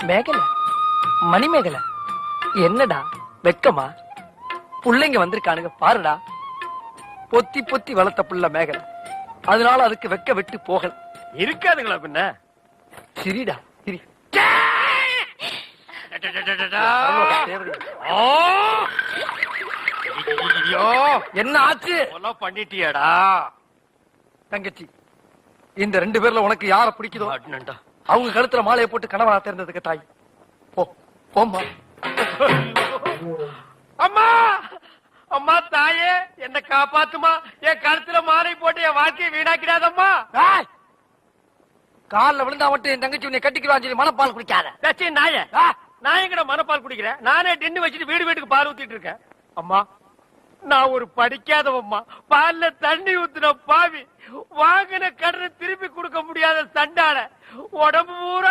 மேகல மணிமேகலை என்னடா வெக்கமா? புள்ளைங்க வந்திருக்கானுங்க பாருடா. பொத்தி பொத்தி வளர்த்த புள்ள மேகலை, அதனால அதுக்கு வெக்க விட்டு போகல. இருக்காதுங்களா பின்ன? சிரிடா சிரி. என்ன ஆச்சு? பண்ணிட்டியாடா தங்கச்சி, இந்த 2 பேர்ல உனக்கு யார பிடிக்குதோ அவங்க கழுத்துல மாலையை போட்டு கணவனா தேர்ந்ததுக்கு தாய். போ போம்மா. அம்மா அம்மா தாயே, என்ன காப்பாத்துமா. என் கழுத்துல மாலை போட்டு என் வாழ்க்கையை வீணாக்கிடாதம்மா. காலில் விழுந்தா மட்டும் என் தங்கச்சி உன்னை கட்டிக்குவான்னு சொல்லி மனப்பால் குடிக்காத. நாய, நான் எங்கட மனப்பால் குடிக்கிறேன்? நானே டின்னு வச்சுட்டு வீடு வீட்டுக்கு பால் ஊத்திட்டு இருக்கேன். அம்மா, நான் ஒரு படிக்காதவம்மா. பால்ல தண்ணி ஊத்துன பாவி, வாங்கின கடனை திருப்பி கொடுக்க முடியாத சண்டால உடம்பு பூரா